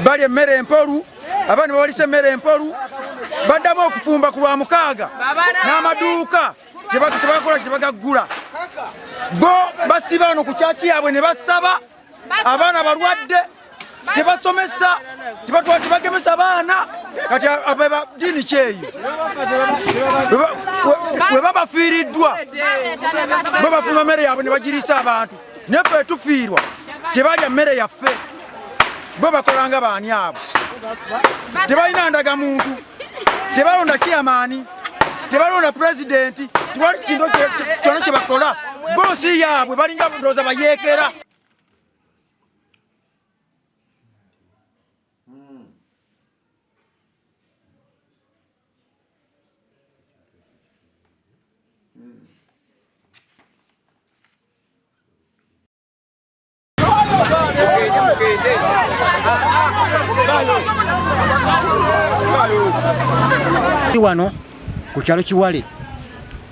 bali emmere empolu abaana babalise emmere empolu baddamu okufumba ku lwa mukaaga n'amaduuka tebakola tebagaggula bo basiba wano ku kyaki yaabwe ne basaba abaana balwadde tebasomesa tebagemesa baana kati abeba dini kyeyo we babafiiriddwa bo bafumba mmere yaabwe ne bagiriisa abantu neffe tufiirwa tebalya mmere yaffe bo bakolanga baani abo tebalina ndagamuntu tebalonda kiyamaani tebalonda pulezidenti tewali kintu kyonna kye bakola boosi yaabwe balinga ndowooza bayeekera. Wano ku kyalo Kiwale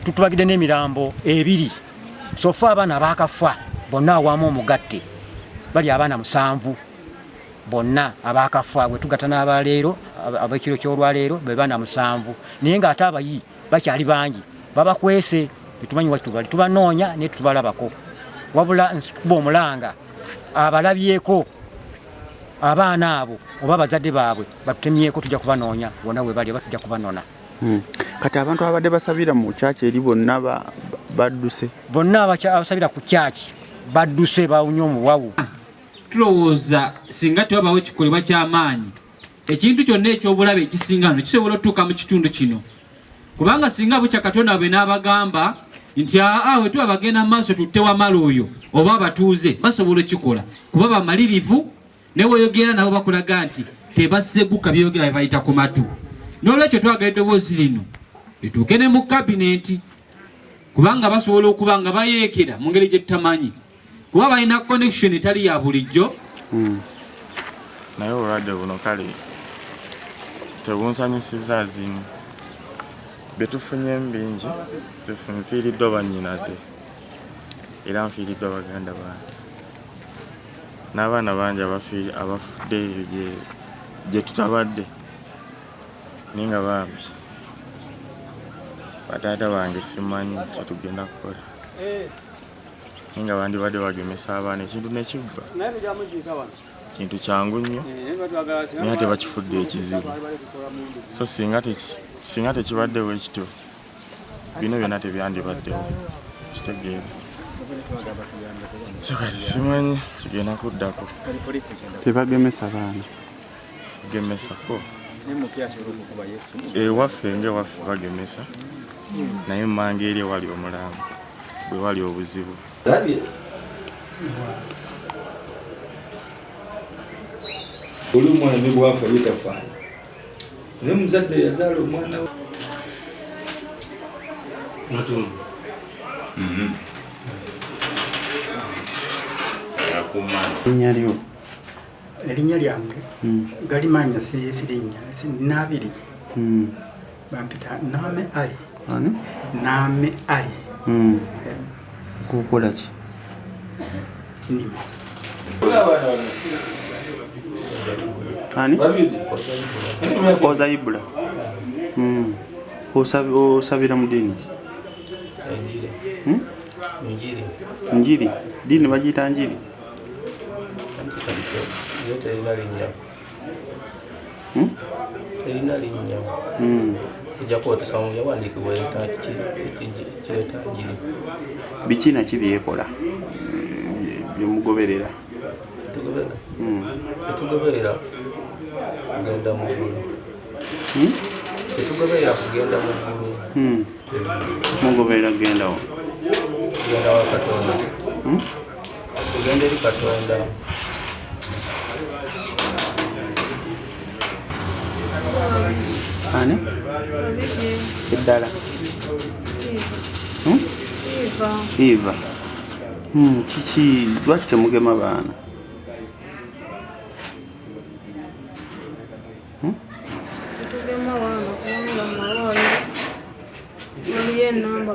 tutubagidde n'emirambo ebiri sofa abaana baakafa bonna awamu omugatte bali abaana 7 bonna abaakafa bwe tugatta n'abaleero ab'ekiro ky'olwaleero be baana 7 naye ng'ate abayi bakyali bangi babakwese tetumanyi waki tubali tubanoonya naye tubalabako wabula nsitukuba omulanga abalabyeko abaana abo oba abazadde baabwe batutemyeko tujja kubanoonya bonna we bali batujja kubanona. Kati abantu abadde basabira mu kyaki eri bonna badduse bonna abasabira ku kyaki badduse bawunye omuwawu. Tulowooza singa tewabawo ekikolebwa ky'amaanyi ekintu kyonna eky'obulabe ekisinga no kisobola otutuuka mu kitundu kino kubanga singa bukya Katonda bwe n'abagamba nti we tuba bagenda mu maaso tutte wamala oyo oba abatuuze basobola okikola kuba bamalirivu ne weeyogera nabo bakulaga nti tebasseguka byeyogera bye bayita ku matu. N'olwekyo twagala eddoboozi lino lituuke ne mu kabineti kubanga basobola okuba nga bayeekera mu ngeri gye tutamanyi kuba balina connection etali ya bulijjo. Naye obulwadde buno kale tebunsanyusiza zimu bye tufunye bingi nfiiriddwa bannyinaze era nfiiriddwa baganda bange n'abaana bangi abafudde eyo gye tutabadde naye nga bambi bataata bange simanyi kyetugenda kukola naye nga bandibadde bagemesa abaana ekintu nekibba kintu kyangu nnyo naye ate bakifudde ekizibu so singa tekibaddewo ekityo bino byonna tebyandibaddewo kitegeera so kati simanyi kigenda kuddako tebagemesa baana gemesako ewaffe ng'ewaffe bagemesa naye mmanga eri ewali omulamu bwe wali obuzibu. Oli omwana ne bwafa ye tafaayo naye muzadde yazaala omwana we linnya lyo erinnya lyange galimanya sirinnya nabiri bampita Naame Ali. Naame Ali. Kukola ki? Nimo. Ani? Oza Ibula. Osabira mu dini ki? Njiri. Dini bagiyita njiri? Erina linnya ojja kwotesa mu yawandiikibwa kireeta njiri. Biki na ki byekola byemugoberera? Tetugoberera kugenda mu ggulu. Tetugoberera kugenda mu ggulu. Mugoberera kugendawo? Kugenda wa Katonda. Kugenda eri Katonda. Ani? Eddala? Eva. Kiki lwaki temugema baana? ye namba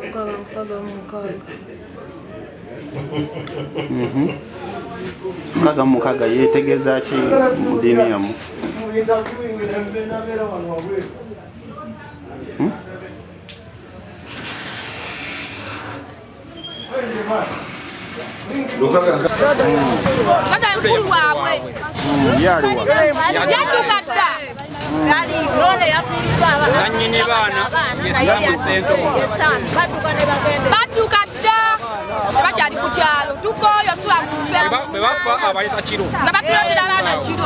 mukaga mukaga yetegeeza ki mu ddiini yammwe? Kata mkulu wawe Yaliwa yaduka dda nanyini baana yesamu sento badduka dda tebakyali ku kyalo tukoyo bwe bafa abaleta kiro nga batulondera abaana kiro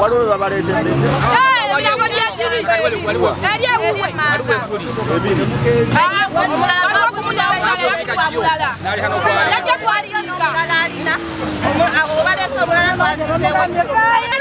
waliwo babaleetedde ebigambo gyekiri eri ewuwe yajja twaliika abo balese obulala twaziseewo